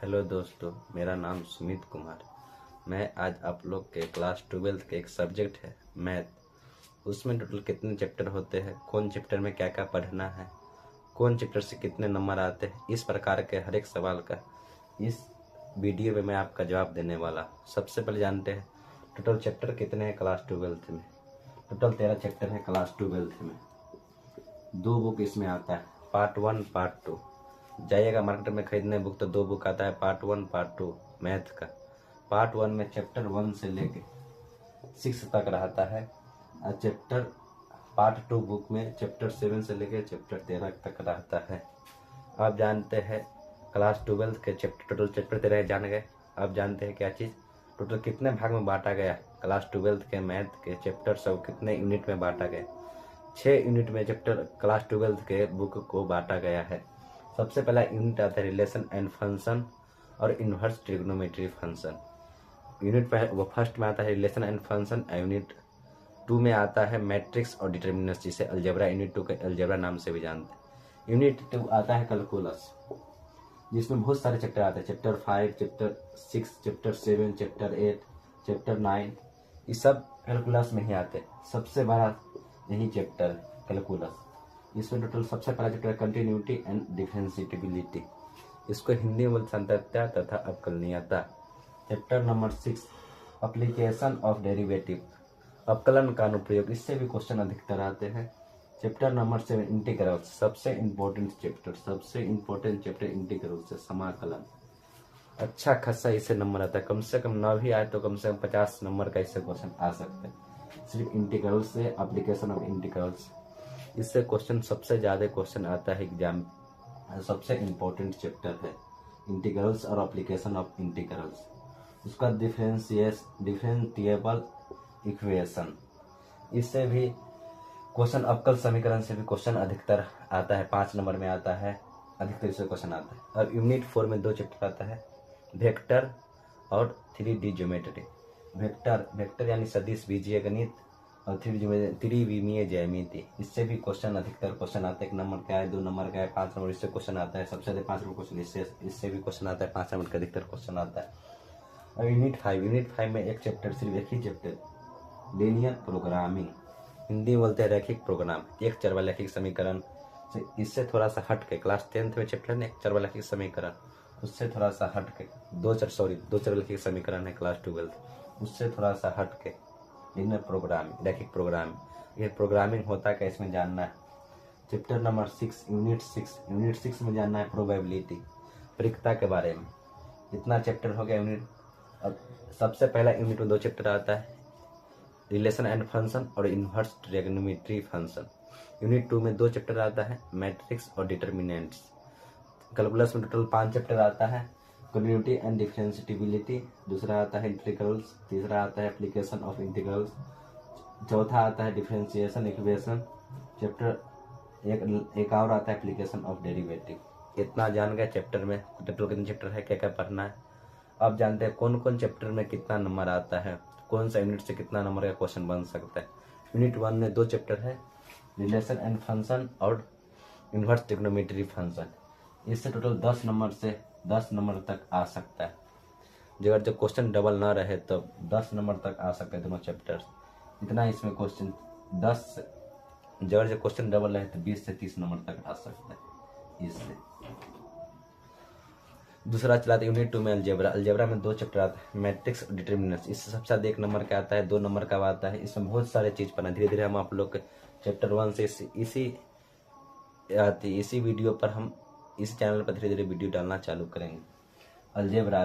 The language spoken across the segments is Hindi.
हेलो दोस्तों, मेरा नाम सुमित कुमार। मैं आज आप लोग के क्लास 12th के एक सब्जेक्ट है मैथ, उसमें टोटल कितने चैप्टर होते हैं, कौन चैप्टर में क्या क्या पढ़ना है, कौन चैप्टर से कितने नंबर आते हैं, इस प्रकार के हर एक सवाल का इस वीडियो में मैं आपका जवाब देने वाला। सबसे पहले जानते हैं टोटल चैप्टर कितने हैं क्लास 12th में। टोटल 13 चैप्टर है क्लास 12th में। 2 बुक इसमें आता है, पार्ट 1 पार्ट 2। जाइएगा मार्केट में खरीदने बुक तो 2 बुक आता है, पार्ट 1 पार्ट 2 मैथ का। पार्ट 1 में चैप्टर 1 से लेके 6 तक रहता है, और चैप्टर पार्ट 2 बुक में चैप्टर 7 से लेके चैप्टर 13 तक रहता है। आप जानते हैं क्लास 12th के चैप्टर टोटल चैप्टर 13 जान गए। आप जानते हैं क्या चीज़ टोटल कितने भाग में बांटा गया। क्लास 12th के मैथ के चैप्टर सब कितने यूनिट में बांटा गया। 6 यूनिट में चैप्टर क्लास 12th के बुक को बांटा गया है। सबसे पहला यूनिट आता है रिलेशन एंड फंक्शन और इनवर्स ट्रिग्नोमेट्री फंक्शन। यूनिट वो फर्स्ट में आता है रिलेशन एंड फंक्शन। यूनिट 2 में आता है मैट्रिक्स और डिटर्मिनेंट्स, जिसे अलजेब्रा यूनिट 2 के अलजेब्रा नाम से भी जानते हैं। यूनिट 2 आता है कैलकुलस, जिसमें बहुत सारे चैप्टर आते हैं। Chapter 5, chapter 6, chapter 7, chapter 8, chapter 9, ये सब कैलकुलस में ही आते हैं। सबसे बड़ा यही चैप्टर कैलकुलस। इसमें टोटल सबसे पहला चैप्टर कंटिन्यूटी एंड डिफरेंशिएबिलिटी, इसको हिंदी में सातत्य तथा अवकलनीयता। Chapter number 6 application of derivative, अवकलन का अनुप्रयोग, इससे भी क्वेश्चन अधिकतर आते हैं। चैप्टर नंबर 7 इंटीग्रल्स, सबसे इम्पोर्टेंट चैप्टर इंटीग्रल से समाकलन। अच्छा खासा इससे नंबर आता है, कम से कम 9 भी आए तो कम से कम 50 नंबर का इससे क्वेश्चन आ सकते हैं। सिर्फ इंटीग्रल से, एप्लीकेशन ऑफ इंटीग्रल्स, इससे क्वेश्चन सबसे ज़्यादा क्वेश्चन आता है एग्जाम। सबसे इम्पोर्टेंट चैप्टर है इंटीग्रल्स और एप्लीकेशन ऑफ इंटीग्रल्स। उसका डिफरेंशिएबल इक्वेशन, इससे भी क्वेश्चन, अवकल समीकरण से भी क्वेश्चन अधिकतर आता है, 5 नंबर में आता है, अधिकतर इससे क्वेश्चन आता है। अब यूनिट 4 में 2 चैप्टर आता है, वेक्टर और 3D ज्योमेट्री। वेक्टर यानी सदिश बीजीय गणित और त्रिविमीय ज्यामिति, इससे भी क्वेश्चन अधिकतर क्वेश्चन आता है। 1 नंबर का है, 2 नंबर का है, 5 नंबर इससे क्वेश्चन आता है। सबसे ज्यादा 5 नंबर क्वेश्चन इससे भी क्वेश्चन आता है, 5 नंबर का अधिकतर क्वेश्चन आता है। अब यूनिट 5 में एक चैप्टर, सिर्फ एक ही चैप्टर, लीनियर प्रोग्रामिंग, हिंदी में बोलते हैं रैखिक प्रोग्राम। एक चरवारैखिक समीकरण से इससे थोड़ा सा हट के, क्लास 10th में चैप्टर है एक चरवारैखिक समीकरण, उससे थोड़ा सा हट के दो चरवारैखिक समीकरण है क्लास 12th, उससे थोड़ा सा हट के लीनियर प्रोग्रामिंग, रैखिक प्रोग्रामिंग। ये प्रोग्रामिंग होता है इसमें जानना है। चैप्टर नंबर 6 यूनिट 6 में जानना है प्रोबेबिलिटी, परिकता के बारे में। इतना चैप्टर हो गया यूनिट। अब सबसे पहला यूनिट में 2 चैप्टर आता है, रिलेशन एंड फंक्शन और इनवर्स ट्रिग्नोमेट्री फंक्शन। यूनिट 2 में 2 चैप्टर आता है, मैट्रिक्स और डिटर्मिनेंट्स। कैलकुलस में टोटल 5 चैप्टर आता है, कंटिन्यूटी एंड डिफरेंशिएबिलिटी, दूसरा आता है इंटीग्रल्स, तीसरा आता है एप्लीकेशन ऑफ इंटीग्रल्स, चौथा आता है डिफरेंशिएशन इक्वेशन, चैप्टर एक और आता है एप्लीकेशन ऑफ डेरिवेटिव। इतना जान गए चैप्टर में टोटल कितने चैप्टर है, क्या क्या पढ़ना है। अब जानते हैं कौन कौन चैप्टर में कितना नंबर आता है, कौन सा यूनिट से कितना नंबर का क्वेश्चन बन सकता है। यूनिट 1 में 2 चैप्टर है, रिलेशन एंड फंक्शन और इनवर्स ट्रिग्नोमेट्री फंक्शन। इससे टोटल 10 नंबर से 10 नंबर तक आ सकता है। अगर जो क्वेश्चन डबल ना रहे तो 10 नंबर तक आ सकते हैं दोनों चैप्टर। इतना इसमें क्वेश्चन 10, अगर जो क्वेश्चन डबल रहे तो 20 से 30 नंबर तक आ सकता है इससे। दूसरा चलाते यूनिट 2 में अलजेब्रा में 2 चैप्टर आता है, मैट्रिक्स और डिटर्मिनेंट्स। इससे सबसे ज्यादा 1 नंबर का आता है, 2 नंबर का आता है। इसमें बहुत सारे चीज पढ़ना, धीरे धीरे हम आप लोग चैप्टर 1 से इसी वीडियो पर हम इस चैनल पर धीरे धीरे वीडियो डालना चालू करेंगे। अलजेब्रा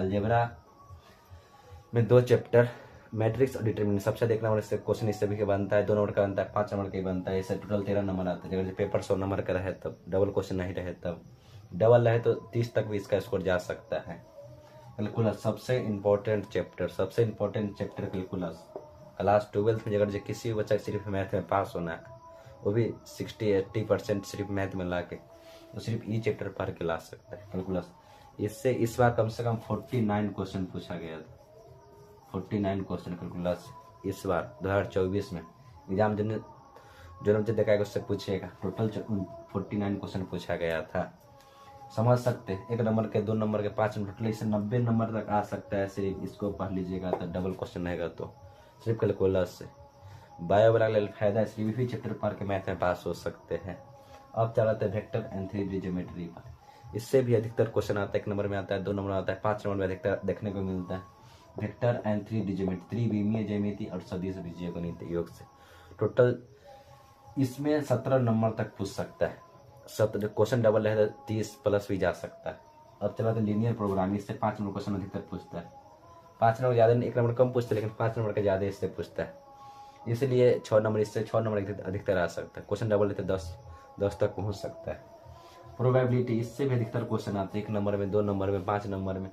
में 2 चैप्टर, मैट्रिक्स और डिटर्मिनेंट। सबसे देखना नंबर से क्वेश्चन इससे भी बनता है, 2 नंबर का बनता है, 5 नंबर का बनता है। इससे टोटल 13 नंबर आता है। अगर पेपर 100 नंबर का रहे तब, डबल क्वेश्चन नहीं रहे तब, डबल रहे तो 30 तक भी इसका स्कोर जा सकता है। कैलकुलस सबसे important chapter calculus. Class 12th में अगर जो किसी भी बच्चा सिर्फ मैथ में पास होना है, वो भी 60-80% सिर्फ मैथ में ला के, तो सिर्फ ये चैप्टर पढ़ के ला सकता है कैलकुलस। इससे इस बार कम से कम 49 क्वेश्चन पूछा गया था, 49 क्वेश्चन कैलकुलस इस बार 2024 में। एग्जाम जो मुझे देखा उससे पूछेगा, टोटल 49 क्वेश्चन पूछा गया था। समझ सकते हैं। 1 नंबर के, 2 नंबर के, 5 नंबर, टोटल इससे 90 नंबर तक आ सकता है। सिर्फ इसको पढ़ लीजिएगा तो डबल क्वेश्चन रहेगा तो सिर्फ कैलकुलस से। बायो वाला फायदा है, सिर्फ भी चैप्टर पढ़ के मैथ में पास हो सकते हैं। अब चलाते हैं वेक्टर एंड 3D ज्योमेट्री पर। इससे भी अधिकतर क्वेश्चन आता है। 1 नंबर में आता है, 2 नंबर में आता है, 5 नंबर में अधिकतर देखने को मिलता है। वेक्टर एंड 3D ज्योमेट्री, त्रिविमीय ज्यामिति और सदिश बीजगणित योग से। टोटल इसमें 17 नंबर तक पूछ सकता है। 17 क्वेश्चन डबल है तो 30 प्लस भी जा सकता है। अब चला तो लीनियर प्रोग्रामिंग, इससे 5 नंबर क्वेश्चन अधिकतर पूछता है। 5 नंबर ज़्यादा नहीं, 1 नंबर कम पूछते हैं, लेकिन 5 नंबर का ज़्यादा इससे पूछता है। इसलिए 6 नंबर, इससे 6 नंबर अधिकतर आ सकता है। क्वेश्चन डबल है तो 10 तक पहुँच सकता है। प्रोबेबिलिटी, इससे भी अधिकतर क्वेश्चन आते हैं। 1 नंबर में, 2 नंबर में, 5 नंबर में,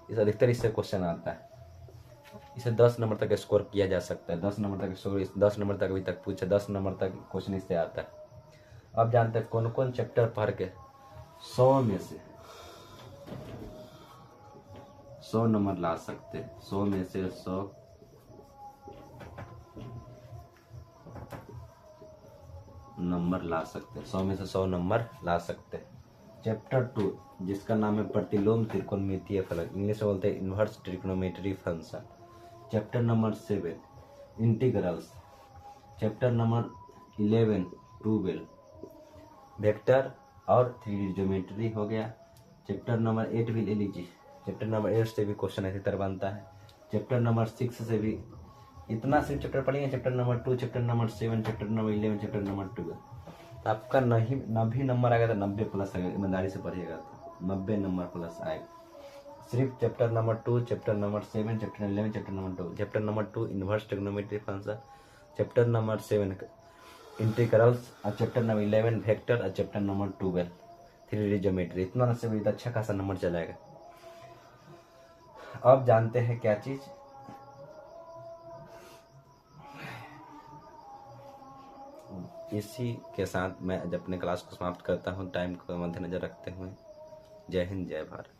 इस अधिकतर इससे क्वेश्चन आता है। इसे 10 नंबर तक स्कोर किया जा सकता है। 10 नंबर तक स्कोर, 10 नंबर तक अभी तक पूछे, 10 नंबर तक क्वेश्चन इससे आता है। अब जानते हैं कौन कौन चैप्टर पढ़ के 100 में से 100 नंबर ला सकते हैं। 100 में से 100 नंबर ला सकते हैं। 100 में से 100 नंबर ला सकते हैं। चैप्टर 2 जिसका नाम है प्रतिलोम त्रिकोणमितीय फलक, इंग्लिश में बोलते हैं inverse trigonometry function. Chapter number 7 integrals. Chapter number 11 12 vector और 3D ज्योमेट्री हो गया। चैप्टर नंबर 8 भी ले लीजिए। चैप्टर नंबर 8 से भी क्वेश्चन अधिकतर बनता है। चैप्टर नंबर 6 से भी इतना सिर्फ चैप्टर पढ़ेंगे। Chapter number 2, chapter number 7, chapter number 11, chapter number 12, आपका नहीं 90 नंबर आएगा तो 90 प्लस आएगा। ईमानदारी से पढ़िएगा तो 90 नंबर प्लस आएगा। सिर्फ chapter number 2, chapter number 7, chapter 11, chapter number 2। Chapter number 2 inverse trigonometry function, chapter number 7 integrals, और चैप्टर नंबर 11 वेक्टर, और चैप्टर नंबर 12 3D ज्योमेट्री। इतना से भी अच्छा खासा नंबर चलाएगा। अब जानते हैं क्या चीज, इसी के साथ मैं आज अपने क्लास को समाप्त करता हूँ। टाइम को मद्देनजर रखते हुए जय हिंद, जय भारत।